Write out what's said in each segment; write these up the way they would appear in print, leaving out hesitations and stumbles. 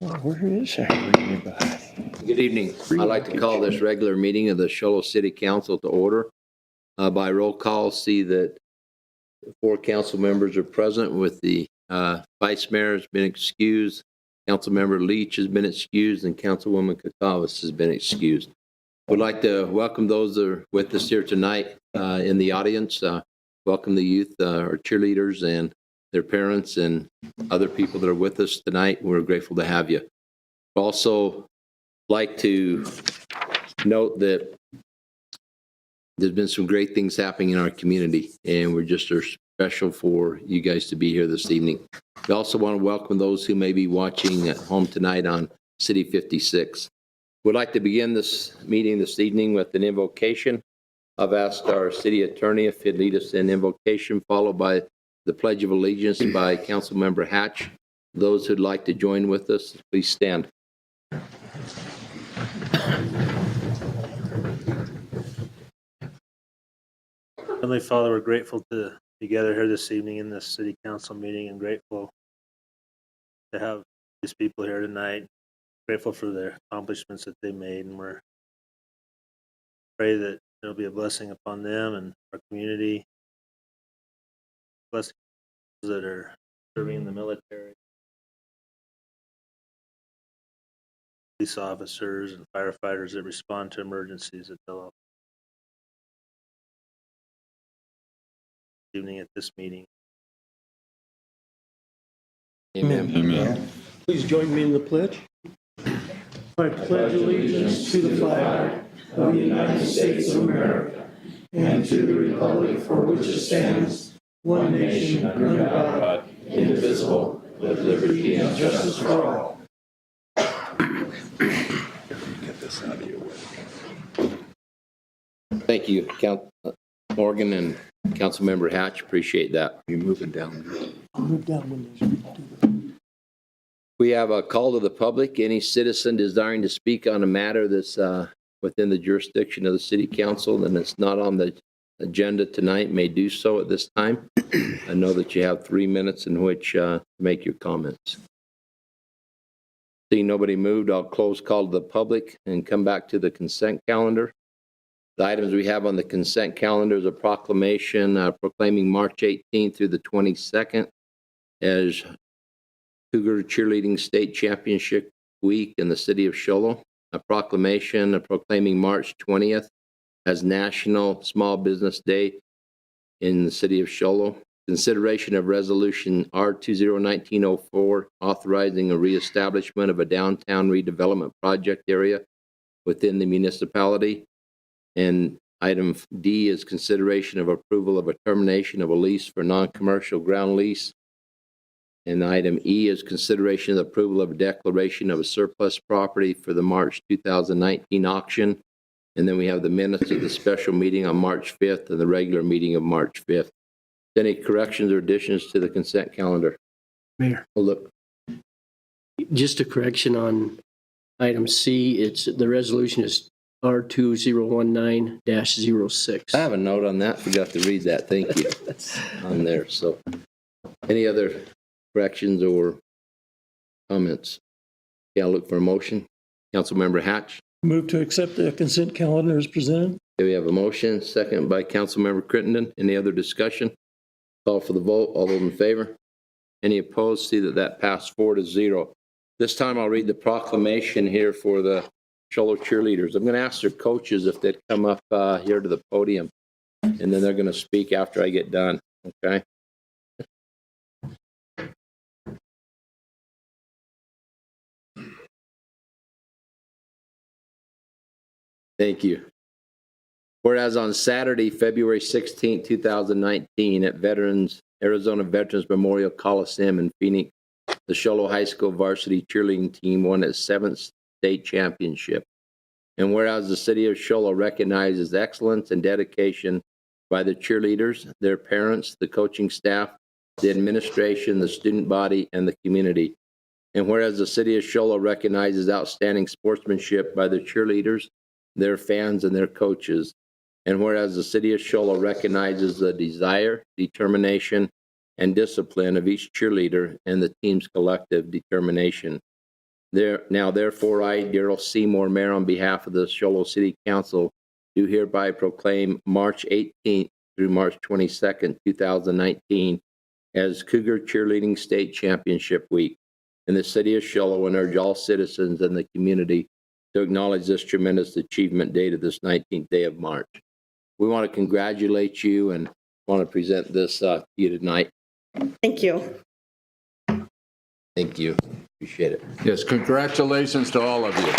Where is everybody? Good evening. I'd like to call this regular meeting of the Shoalo City Council to order. By roll call, see that 4 council members are present with the vice mayor has been excused, Councilmember Leach has been excused, and Councilwoman Catawbas has been excused. Would like to welcome those that are with us here tonight in the audience. Welcome the youth, our cheerleaders and their parents and other people that are with us tonight. We're grateful to have you. Also like to note that there's been some great things happening in our community, and we're just special for you guys to be here this evening. We also want to welcome those who may be watching at home tonight on City 56. We'd like to begin this meeting this evening with an invocation. I've asked our city attorney if he'd lead us in invocation, followed by the Pledge of Allegiance by Councilmember Hatch. Those who'd like to join with us, please stand. Heavenly Father, we're grateful to be gathered here this evening in this city council meeting, and grateful to have these people here tonight. Grateful for their accomplishments that they made, and we're pray that there'll be a blessing upon them and our community. Blessing those that are serving in the military, police officers and firefighters that respond to emergencies that they'll evening at this meeting. Amen. Amen. Please join me in the pledge. I pledge allegiance to the flag of the United States of America and to the republic for which it stands, one nation under God, indivisible, with liberty and justice for all. Get this out of your way. Thank you, Morgan and Councilmember Hatch. Appreciate that. You're moving down. Move down when We have a call to the public. Any citizen desiring to speak on a matter that's within the jurisdiction of the city council and it's not on the agenda tonight may do so at this time. I know that you have 3 minutes in which to make your comments. Seeing nobody moved, I'll close call to the public and come back to the consent calendar. The items we have on the consent calendar is a proclamation proclaiming March 18th through the 22nd as Cougar Cheerleading State Championship Week in the city of Shoalo. A proclamation proclaiming March 20th as National Small Business Day in the city of Shoalo. Consideration of Resolution R2019-04 authorizing a reestablishment of a downtown redevelopment project area within the municipality. And item D is consideration of approval of a termination of a lease for non-commercial ground lease. And item E is consideration of the approval of a declaration of a surplus property for the March 2019 auction. And then we have the minutes of the special meeting on March 5th and the regular meeting of March 5th. Any corrections or additions to the consent calendar? Mayor. Oh, look. Just a correction on item C. It's the resolution is R2019-06. I have a note on that. Forgot to read that. Thank you. On there. So any other corrections or comments? Yeah, I'll look for a motion. Councilmember Hatch. Move to accept the consent calendar as presented. Okay, we have a motion, second by Councilmember Crittenden. Any other discussion? Call for the vote. All those in favor? Any opposed? See that passed 4-0. This time I'll read the proclamation here for the Shoalo cheerleaders. I'm going to ask their coaches if they'd come up here to the podium, and then they're going to speak after I get done. Okay. Thank you. Whereas on Saturday, February 16, 2019, at Arizona Veterans Memorial Coliseum in Phoenix, the Shoalo High School varsity cheerleading team won its 7th state championship. And whereas the city of Shoalo recognizes excellence and dedication by the cheerleaders, their parents, the coaching staff, the administration, the student body, and the community. And whereas the city of Shoalo recognizes outstanding sportsmanship by the cheerleaders, their fans, and their coaches. And whereas the city of Shoalo recognizes the desire, determination, and discipline of each cheerleader and the team's collective determination. Therefore, I, Darrell Seymour, Mayor, on behalf of the Show Low City Council, do hereby proclaim March 18th through March 22nd, 2019 as Cougar Cheerleading State Championship Week in the city of Show Low, and urge all citizens in the community to acknowledge this tremendous achievement dated this 19th day of March. We want to congratulate you and want to present this to you tonight. Thank you. Thank you. Appreciate it. Yes, congratulations to all of you.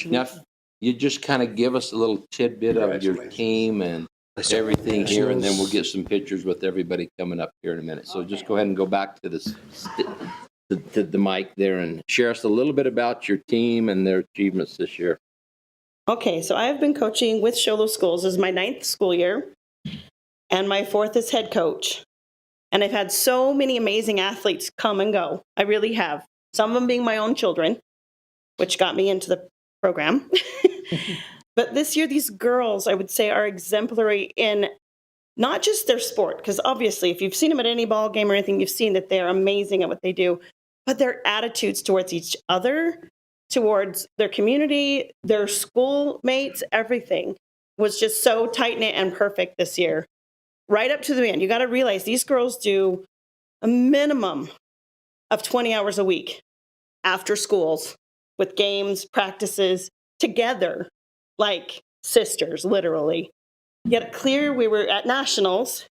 Now, if you just kind of give us a little tidbit of your team and everything here, and then we'll get some pictures with everybody coming up here in a minute. So just go ahead and go back to this, to the mic there and share us a little bit about your team and their achievements this year. Okay, so I have been coaching with Show Low Schools. This is my 9th school year, and my 4th as head coach. And I've had so many amazing athletes come and go. I really have. Some of them being my own children, which got me into the program. But this year, these girls, I would say, are exemplary in not just their sport, because obviously, if you've seen them at any ball game or anything, you've seen that they're amazing at what they do, but their attitudes towards each other, towards their community, their schoolmates, everything was just so tight-knit and perfect this year. Right up to the end. You got to realize these girls do a minimum of 20 hours a week after schools with games, practices, together, like sisters, literally. Yet clear, we were at nationals,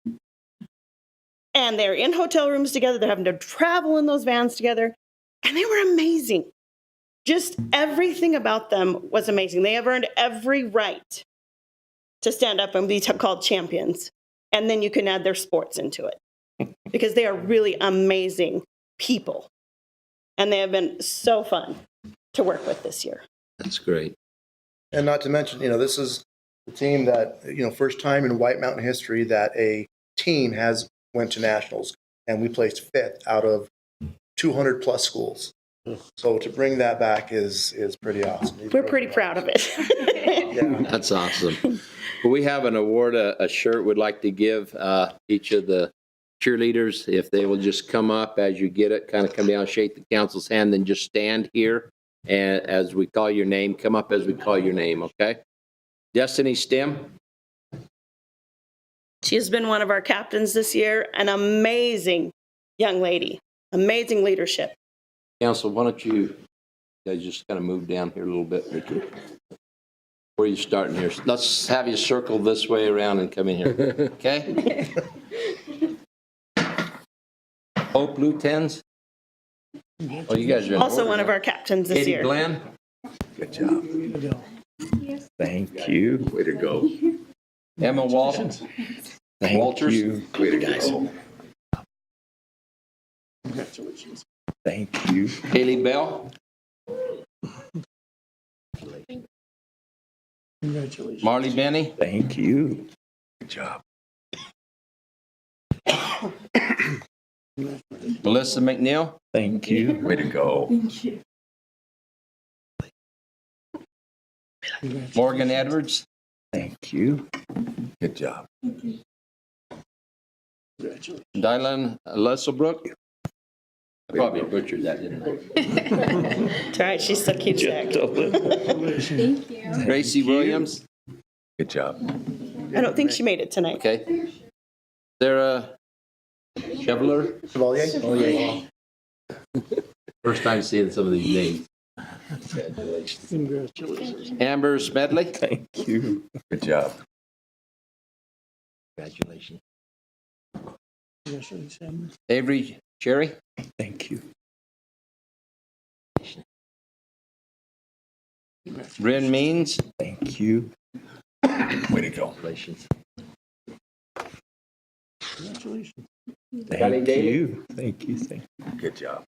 and they're in hotel rooms together. They're having to travel in those vans together, and they were amazing. Just everything about them was amazing. They have earned every right to stand up and be called champions. And then you can add their sports into it because they are really amazing people. And they have been so fun to work with this year. That's great. And not to mention, this is the team that, first time in White Mountain history that a team has went to nationals, and we placed 5th out of 200 plus schools. So to bring that back is pretty awesome. We're pretty proud of it. Yeah. That's awesome. We have an award, a shirt we'd like to give each of the cheerleaders. If they will just come up as you get it, kind of come down, shake the council's hand, then just stand here. And as we call your name, come up as we call your name, okay? Destiny Stem. She has been one of our captains this year, an amazing young lady, amazing leadership. Council, why don't you guys just kind of move down here a little bit? Where are you starting here? Let's have you circle this way around and come in here, okay? Hope Blue Tens. Oh, you guys are in Also order one of now. our captains this Katie year. Glenn. Good job. Thank you. Way to go. Emma Walton. Thank Walters. you. Way to go. Congratulations. Thank you. Haley Bell. Congratulations. Marley Benny. Thank you. Good job. Melissa McNeil. Thank you. Way to go. Morgan Edwards. Thank you. Good job. Congratulations. Dylan Lesselbrook. I probably butchered that, didn't I? It's all right, she still keeps that. Gracie Williams. Good job. I don't think she made it tonight. Okay. Sarah Chevalier. Chevalier? Oh, yeah. First time seeing some of these names. Congratulations. Amber Smedley. Thank you. Good job. Congratulations. Congratulations, Sam. Avery Cherry. Thank you. Bryn Means. Thank you. Way to go. Congratulations. Congratulations. Patty Thank Daly. you. Thank you. Thank you. Good job.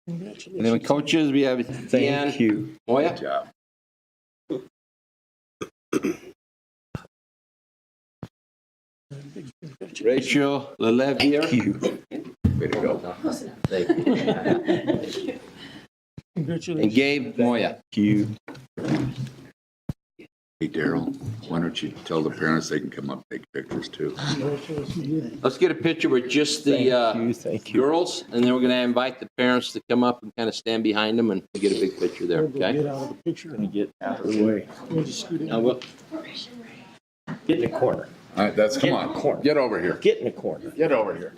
Congratulations. And then with coaches, we have Thank Deanne you. Moya. Good job. Rachel LeLevier. Thank you. Way to go. Thank you. Congratulations. And Gabe Moya. Thank you. Hey, Daryl, why don't you tell the parents they can come up and take pictures too? Let's get a picture with just the Thank you. girls, and then we're going to invite the parents to come up and kind of stand behind them and get a big picture there, okay? Get out of the picture. Gonna get out of the way. We'll just scoot in. Now, we'll- Get in the corner. All right, come on, get over here. Get in the corner. Get over here.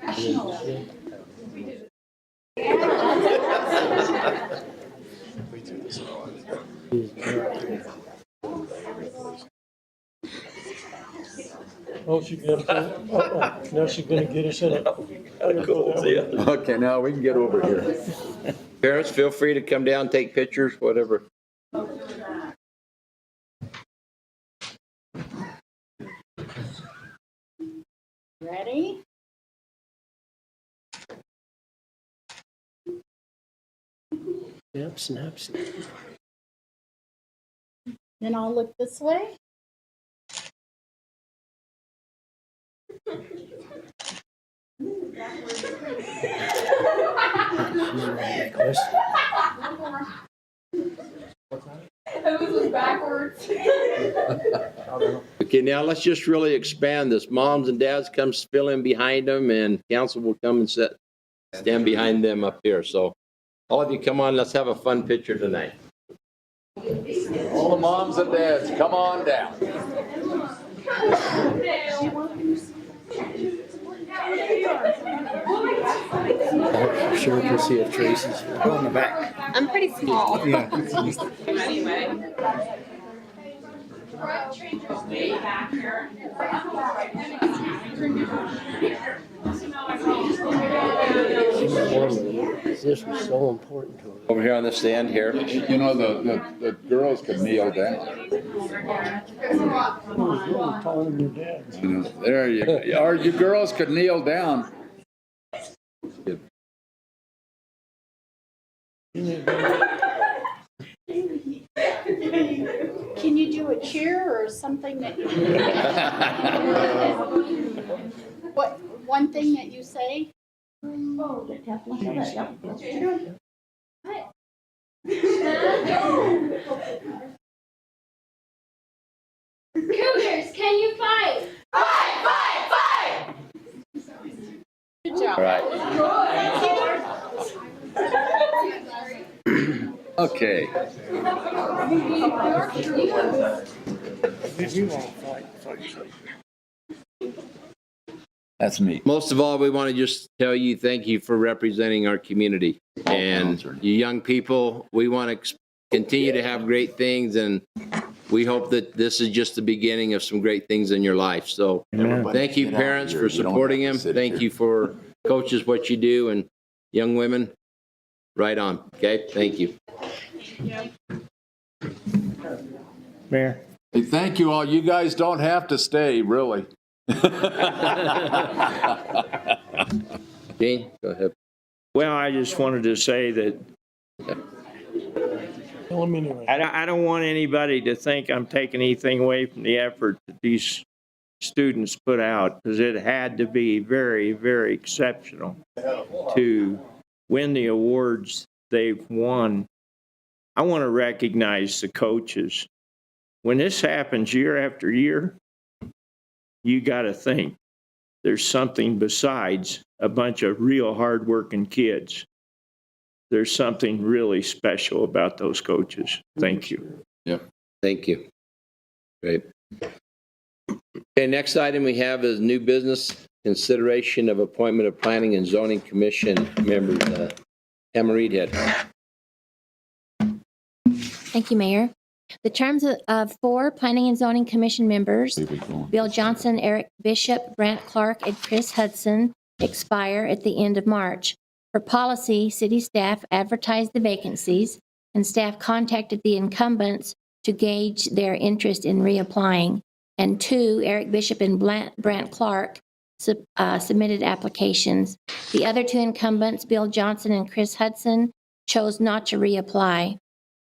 Oh, she's gonna, now she's gonna get us in it. Okay, now we can get over here. Parents, feel free to come down, take pictures, whatever. Ready? Snap, snap, snap. Then I'll look this way. Okay, now let's just really expand this. Moms and dads come fill in behind them, and council will come and stand behind them up here. So all of you come on, let's have a fun picture tonight. All the moms and dads, come on down. Sure can see if Tracy's here. Go in the back. I'm pretty small. This was so important to her. Over here on the stand here. You know, the girls could kneel down. Taller than your dad. You know, there you go. Or you girls could kneel down. Can you do a cheer or something that you what one thing that you say? Cougars, can you fight? Fight, fight, fight! Good job. All right. Okay. If you want to fight, fight. That's me. Most of all, we want to just tell you, thank you for representing our community. And you young people, we want to continue to have great things, and we hope that this is just the beginning of some great things in your life. So thank you, parents, for supporting him. Thank you for coaches, what you do, and young women, right on. Okay, thank you. Mayor. Hey, thank you all. You guys don't have to stay, really. Gene, go ahead. Well, I just wanted to say that Tell them anyway. I don't want anybody to think I'm taking anything away from the effort that these students put out, because it had to be very, very exceptional to win the awards they've won. I want to recognize the coaches. When this happens year after year, you got to think there's something besides a bunch of real hardworking kids. There's something really special about those coaches. Thank you. Thank you. Great. Okay, next item we have is new business, consideration of appointment of Planning and Zoning Commission members. Emma Reedhead. Thank you, Mayor. The terms of 4 Planning and Zoning Commission members, Bill Johnson, Eric Bishop, Brant Clark, and Chris Hudson, expire at the end of March. For policy, city staff advertised the vacancies, and staff contacted the incumbents to gauge their interest in reapplying. And 2, Eric Bishop and Brant Clark submitted applications. The other 2 incumbents, Bill Johnson and Chris Hudson, chose not to reapply.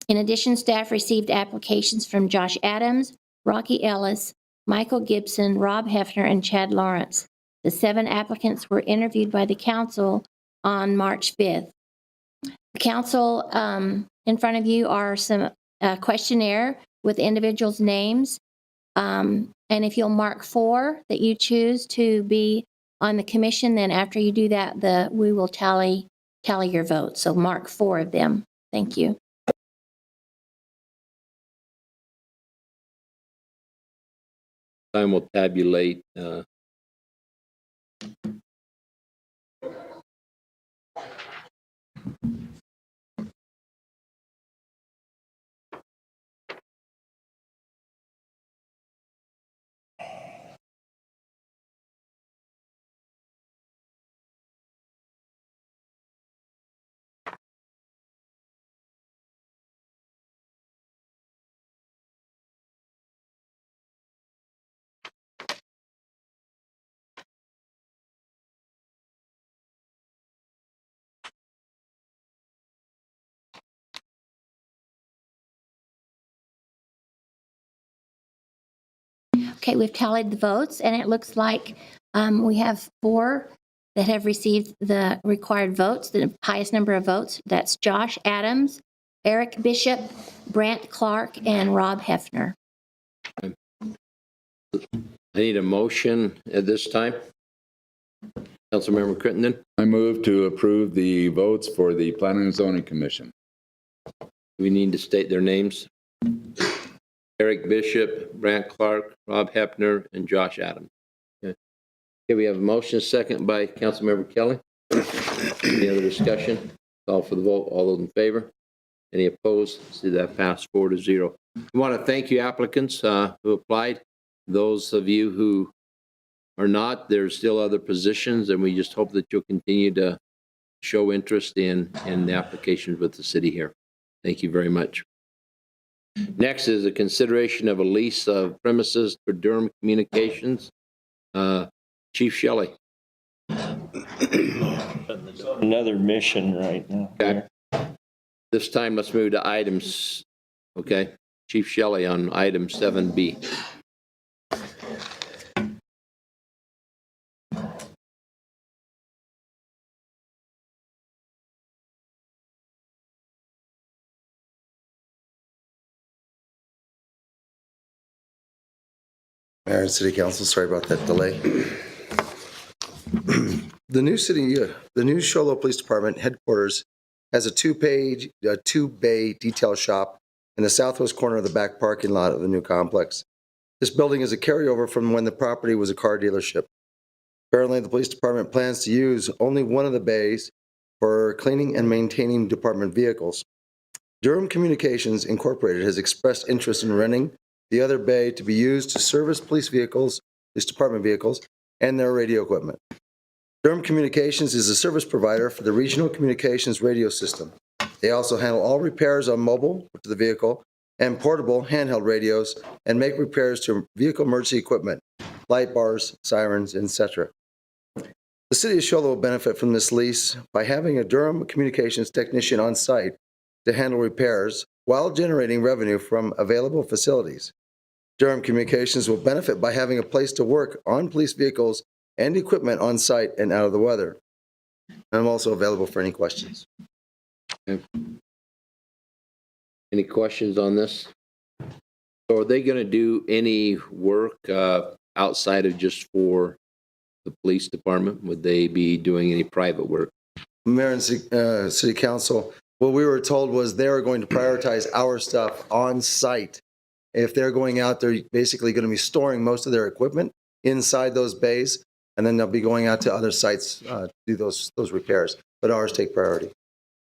In addition, staff received applications from Josh Adams, Rocky Ellis, Michael Gibson, Rob Hefner, and Chad Lawrence. The 7 applicants were interviewed by the council on March 5th. The council, in front of you are some questionnaire with individuals' names. And if you'll mark 4 that you choose to be on the commission, then after you do that, we will tally your votes. So mark 4 of them. Thank you. Time will tabulate. Okay, we've tallied the votes, and it looks like we have 4 that have received the required votes, the highest number of votes. That's Josh Adams, Eric Bishop, Brant Clark, and Rob Hefner. I need a motion at this time. Councilmember Crittenden, I move to approve the votes for the Planning and Zoning Commission. we need to state their names. Eric Bishop, Brant Clark, Rob Hefner, and Josh Adams. Okay, we have a motion, second by Councilmember Kelly. Any other discussion? Call for the vote. All those in favor? Any opposed? See that pass 4-0. We want to thank you applicants who applied. Those of you who are not, there's still other positions, and we just hope that you'll continue to show interest in the applications with the city here. Thank you very much. Next is a consideration of a lease of premises for Durham Communications. Chief Shelley. Another mission right now. Okay. This time, let's move to items. Okay, Chief Shelley on item 7B. Mayor and City Council, sorry about that delay. The new Show Low Police Department headquarters has a two-bay detail shop in the southwest corner of the back parking lot of the new complex. This building is a carryover from when the property was a car dealership. Currently, the police department plans to use only one of the bays for cleaning and maintaining department vehicles. Durham Communications Incorporated has expressed interest in renting the other bay to be used to service police department vehicles, and their radio equipment. Durham Communications is a service provider for the regional communications radio system. They also handle all repairs on mobile to the vehicle and portable handheld radios, and make repairs to vehicle emergency equipment, light bars, sirens, etc. The city of Show Low will benefit from this lease by having a Durham Communications technician on site to handle repairs while generating revenue from available facilities. Durham Communications will benefit by having a place to work on police vehicles and equipment on site and out of the weather. I'm also available for any questions. Okay. Any questions on this? So are they going to do any work outside of just for the police department? Would they be doing any private work? Mayor and City Council, what we were told was they were going to prioritize our stuff on site. If they're going out, they're basically going to be storing most of their equipment inside those bays, and then they'll be going out to other sites to do those repairs. But ours take priority.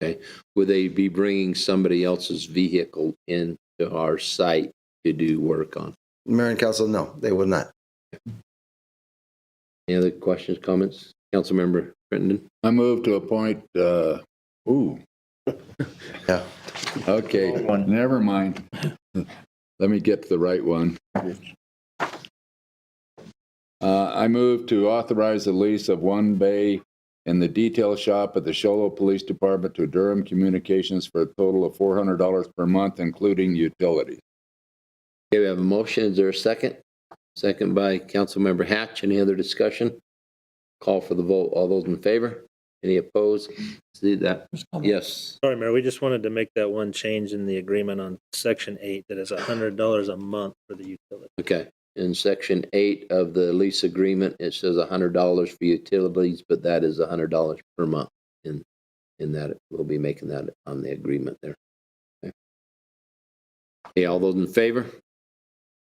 Okay. Would they be bringing somebody else's vehicle into our site to do work on? Mayor and Council, no, they would not. Any other questions, comments? Councilmember Crittenden? I move to appoint, Yeah. okay, never mind. Let me get to the right one. I move to authorize the lease of one bay in the detail shop at the Show Low Police Department to Durham Communications for a total of $400 per month, including utilities. Okay, we have a motion. Is there a second? Second by Councilmember Hatch. Any other discussion? Call for the vote. All those in favor? Any opposed? See that? Yes. Sorry, Mayor, we just wanted to make that one change in the agreement on section 8, that is $100 a month for the utility. Okay. In section 8 of the lease agreement, it says $100 for utilities, but that is $100 per month. In that, we'll be making that on the agreement there. Okay, all those in favor?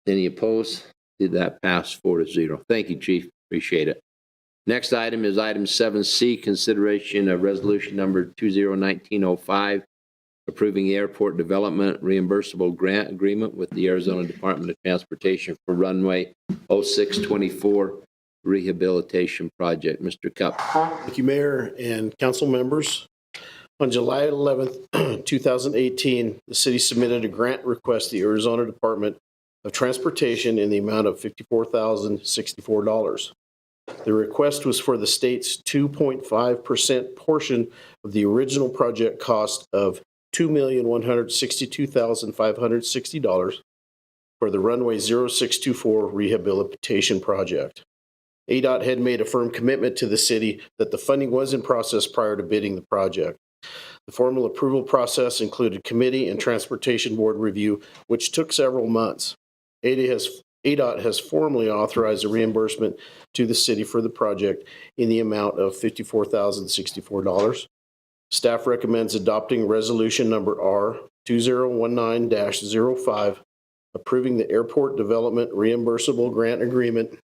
Any opposed? Did that pass 4-0? Thank you, Chief. Appreciate it. Next item is item 7C, consideration of resolution number 2019-05, approving the airport development reimbursable grant agreement with the Arizona Department of Transportation for runway 0624 rehabilitation project. Mr. Cup. Thank you, Mayor and council members. On July 11th, 2018, the city submitted a grant request to the Arizona Department of Transportation in the amount of $54,064. The request was for the state's 2.5% portion of the original project cost of $2,162,560 for the runway 0624 rehabilitation project. ADOT had made a firm commitment to the city that the funding was in process prior to bidding the project. The formal approval process included committee and transportation board review, which took several months. ADOT has formally authorized a reimbursement to the city for the project in the amount of $54,064. Staff recommends adopting resolution number R2019-05, approving the airport development reimbursable grant agreement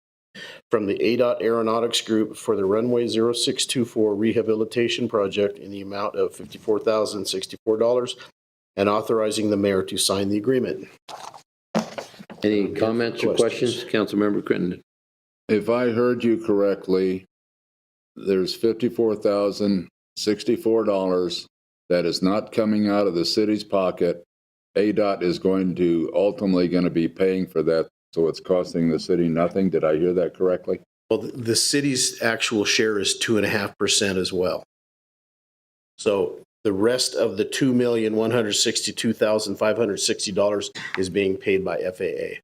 from the ADOT Aeronautics Group for the runway 0624 rehabilitation project in the amount of $54,064 and authorizing the mayor to sign the agreement. Any comments or questions? Councilmember Crittenden. If I heard you correctly, there's $54,064 that is not coming out of the city's pocket. ADOT is ultimately going to be paying for that, so it's costing the city nothing. Did I hear that correctly? Well, the city's actual share is 2.5% as well. So the rest of the $2,162,560 is being paid by FAA.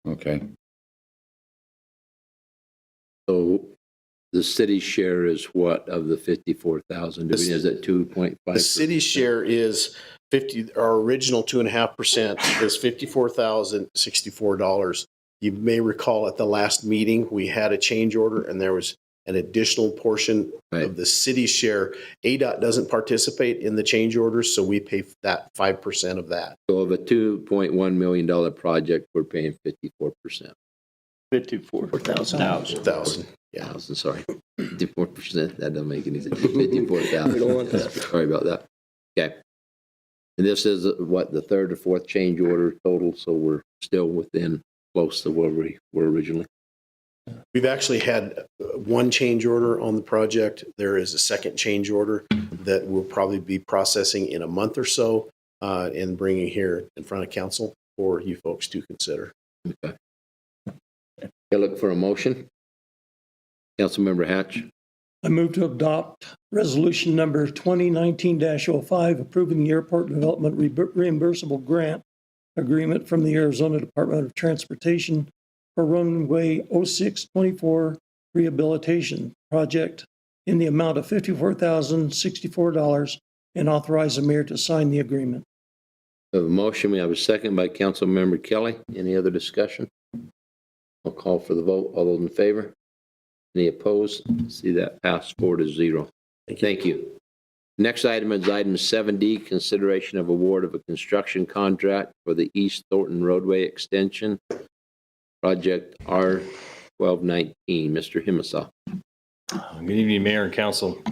Okay. So the city's share is what of the 54,000? Is it 2.5? The city's share is our original 2.5% is $54,064. You may recall at the last meeting, we had a change order and there was an additional portion of the city's share. ADOT doesn't participate in the change orders, so we pay that 5% of that. So of a $2.1 million project, we're paying 54%. 54,000. Yeah. Thousand, sorry. 54%. That doesn't make any sense. 54,000. We don't want that. Sorry about that. Okay. And this is what, the third or fourth change order total, so we're still within close to where we were originally. We've actually had one change order on the project. There is a second change order that we'll probably be processing in a month or so and bringing here in front of council for you folks to consider. Okay. I look for a motion. Councilmember Hatch. I move to adopt resolution number 2019-05, approving the airport development reimbursable grant agreement from the Arizona Department of Transportation for runway 0624 rehabilitation project in the amount of $54,064 and authorize the mayor to sign the agreement. We have a motion. We have a second by Councilmember Kelly. Any other discussion? I'll call for the vote. All those in favor? Any opposed? See that pass 4-0. Thank you. Next item is item 7D, consideration of award of a construction contract for the East Thornton Roadway Extension, project R1219. Mr. Himmelsaw. Good evening, Mayor and Council.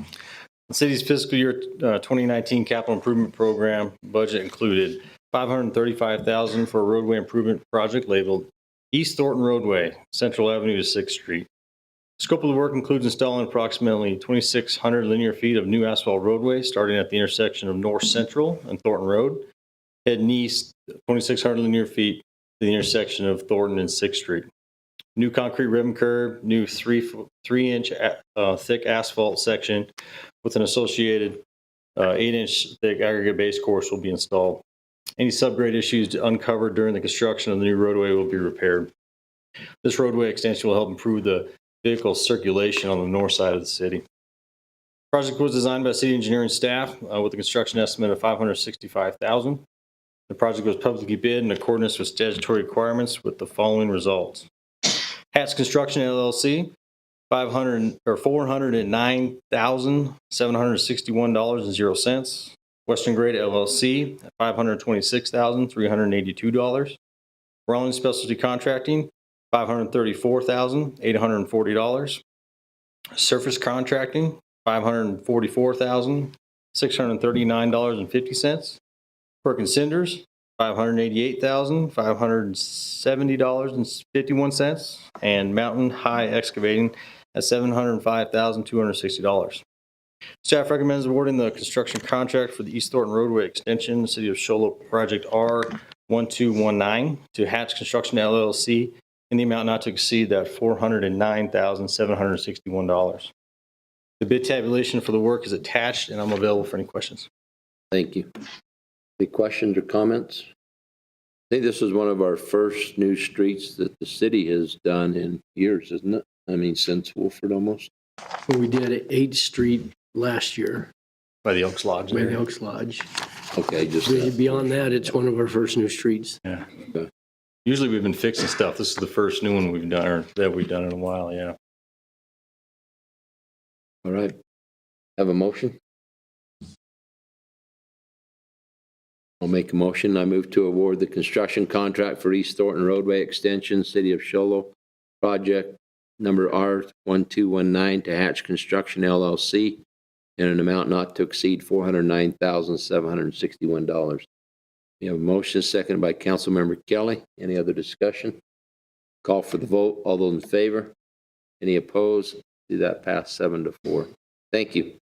The city's fiscal year 2019 capital improvement program budget included $535,000 for a roadway improvement project labeled East Thornton Roadway, Central Avenue to 6th Street. The scope of the work includes installing approximately 2,600 linear feet of new asphalt roadway starting at the intersection of North Central and Thornton Road, heading east 2,600 linear feet to the intersection of Thornton and 6th Street. New concrete ribbon curb, new 3-inch thick asphalt section with an associated 8-inch thick aggregate base course will be installed. Any subgrade issues uncovered during the construction of the new roadway will be repaired. This roadway extension will help improve the vehicle circulation on the north side of the city. Project was designed by city engineering staff with a construction estimate of $565,000. The project was publicly bid in accordance with statutory requirements with the following results. Hatch Construction LLC, $409,761.00. Western Grade LLC, $526,382. Rawlings Specialty Contracting, $534,840. Surface Contracting, $544,639.50. Perkins Cinders, $588,570.51, and Mountain High Excavating at $705,260. Staff recommends awarding the construction contract for the East Thornton Roadway Extension, City of Show Low Project R1219 to Hatch Construction LLC in the amount not to exceed that $409,761. The bid tabulation for the work is attached, and I'm available for any questions. Thank you. Any questions or comments? I think this is one of our first new streets that the city has done in years, isn't it? I mean, since Wolford almost. Well, we did 8th Street last year By the Elks Lodge. by the there. Elks Lodge. Okay, just Beyond that, it's one of our first new streets. Yeah. Okay. Usually we've been fixing stuff. This is the first new one we've done, or that we've done in a while, yeah. All right. Have a motion? I'll make a motion. I move to award the construction contract for East Thornton Roadway Extension, City of Show Low, project number R1219 to Hatch Construction LLC in an amount not to exceed $409,761. We have a motion seconded by Councilmember Kelly. Any other discussion? Call for the vote. All those in favor? Any opposed? See that pass 7-4. Thank you.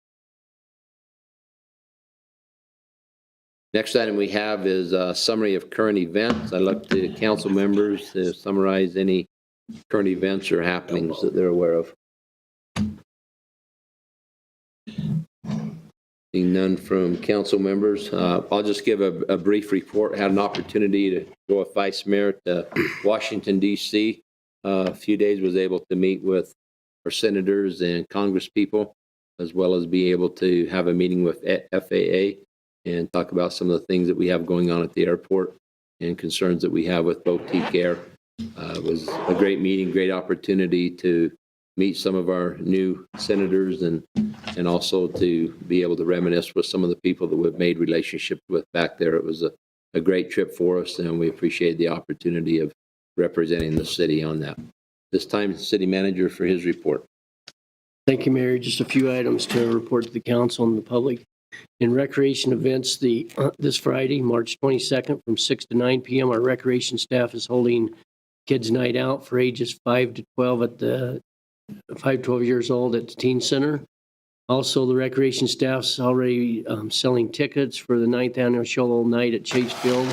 Next item we have is a summary of current events. I'd like the council members to summarize any current events or happenings that they're aware of. Seeing none from council members, I'll just give a brief report. Had an opportunity to go with Vice Mayor to Washington, D.C. A few days, was able to meet with our senators and Congress people, as well as be able to have a meeting with FAA and talk about some of the things that we have going on at the airport and concerns that we have with boutique air. It was a great meeting, great opportunity to meet some of our new senators and also to be able to reminisce with some of the people that we've made relationships with back there. It was a great trip for us, and we appreciate the opportunity of representing the city on that. This time, City Manager for his report. Thank you, Mayor. Just a few items to report to the council and the public. In recreation events, this Friday, March 22nd, from 6 to 9 p.m., our recreation staff is holding Kids Night Out for ages 5 to 12 at the 12 years old at the Teen Center. Also, the recreation staff's already selling tickets for the 9th annual Show Low Night at Chase Field.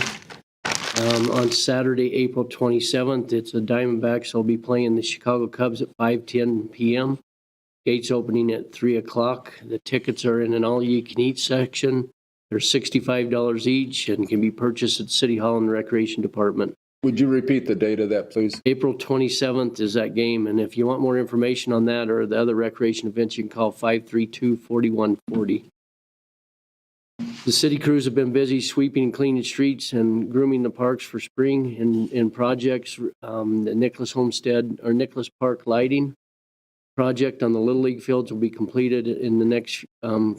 On Saturday, April 27th, it's the Diamondbacks. They'll be playing the Chicago Cubs at 5:10 p.m. Gates opening at 3 o'clock. The tickets are in an all-you-can-eat section. They're $65 each and can be purchased at City Hall and the Recreation Department. Would you repeat the date of that, please? April 27th is that game, and if you want more information on that or the other recreation events, you can call 532-4140. The city crews have been busy sweeping and cleaning streets and grooming the parks for spring in projects. The Nicholas Homestead or Nicholas Park lighting project on the Little League fields will be completed in the next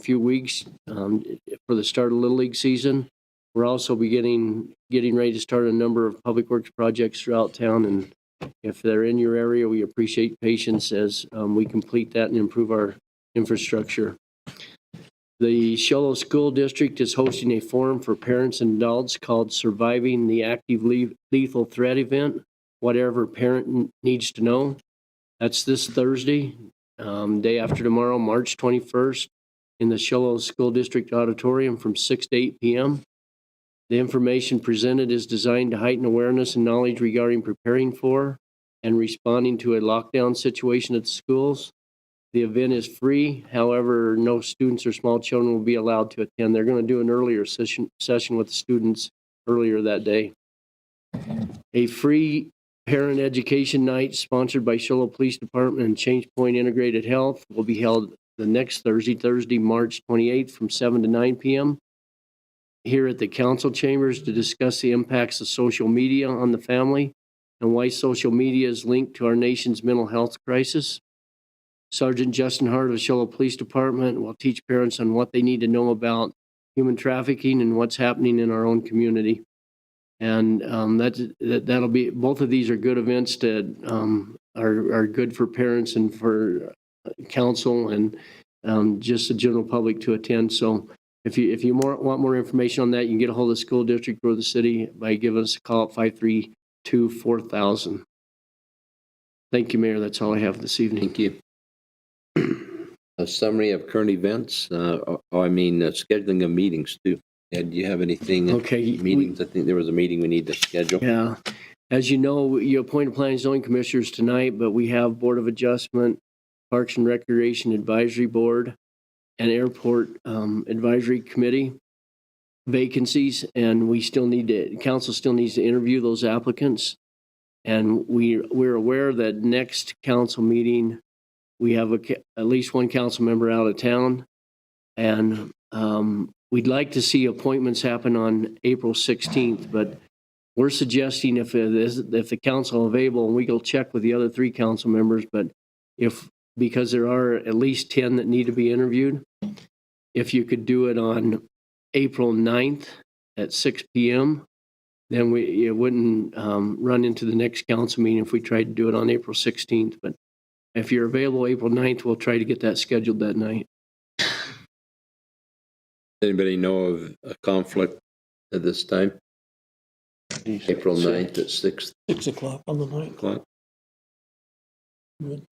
few weeks for the start of Little League season. We're also getting ready to start a number of public works projects throughout town, and if they're in your area, we appreciate patience as we complete that and improve our infrastructure. The Show Low School District is hosting a forum for parents and adults called Surviving the Active Lethal Threat Event, Whatever Parent Needs to Know. That's this Thursday, day after tomorrow, March 21st, in the Show Low School District Auditorium from 6 to 8 p.m. The information presented is designed to heighten awareness and knowledge regarding preparing for and responding to a lockdown situation at the schools. The event is free. However, no students or small children will be allowed to attend. They're going to do an earlier session with the students earlier that day. A free parent education night sponsored by Show Low Police Department and Change Point Integrated Health will be held the next Thursday, March 28th from 7 to 9 p.m. here at the council chambers to discuss the impacts of social media on the family and why social media is linked to our nation's mental health crisis. Sergeant Justin Hart of Show Low Police Department will teach parents on what they need to know about human trafficking and what's happening in our own community. And that'll be, both of these are good events that are good for parents and for council and just the general public to attend. So if you want more information on that, you can get a hold of the school district or the city by giving us a call at 532-4000. Thank you, Mayor. That's all I have this evening. Thank you. A summary of current events, scheduling of meetings too. Ed, do you have anything? Okay. Meetings, I think there was a meeting we need to schedule. Yeah. As you know, you appointed planning and zoning commissioners tonight, but we have Board of Adjustment, Parks and Recreation Advisory Board, and Airport Advisory Committee vacancies, and council still needs to interview those applicants. And we're aware that next council meeting, we have at least one council member out of town, and we'd like to see appointments happen on April 16th, but we're suggesting if the council available, and we go check with the other 3 council members, but because there are at least 10 that need to be interviewed, if you could do it on April 9th at 6 p.m., then it wouldn't run into the next council meeting if we tried to do it on April 16th. But if you're available April 9th, we'll try to get that scheduled that night. Anybody know of a conflict at this time? April 9th at 6 o'clock on the 9th. o'clock.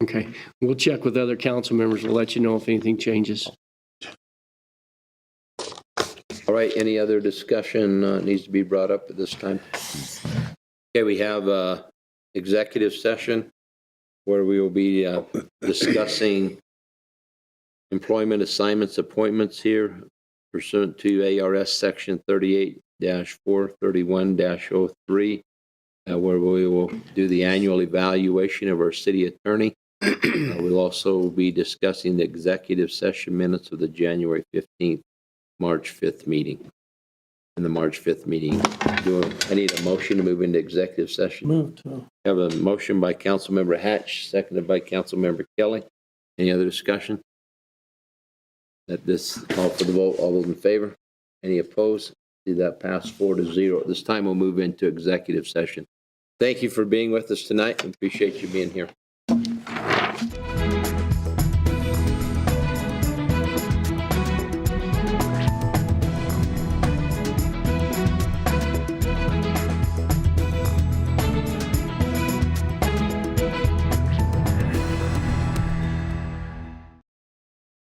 Okay, we'll check with other council members. We'll let you know if anything changes. All right, any other discussion needs to be brought up at this time? Okay, we have a executive session where we will be discussing employment assignments, appointments here pursuant to ARS section 38-431-03, where we will do the annual evaluation of our city attorney. We'll also be discussing the executive session minutes of the January 15th, March 5th meeting. In the March 5th meeting, I need a motion to move into executive session. Move to. I have a motion by Councilmember Hatch, seconded by Councilmember Kelly. Any other discussion? At this call for the vote, all those in favor? Any opposed? See that pass 4-0. At this time, we'll move into executive session. Thank you for being with us tonight. We appreciate you being here.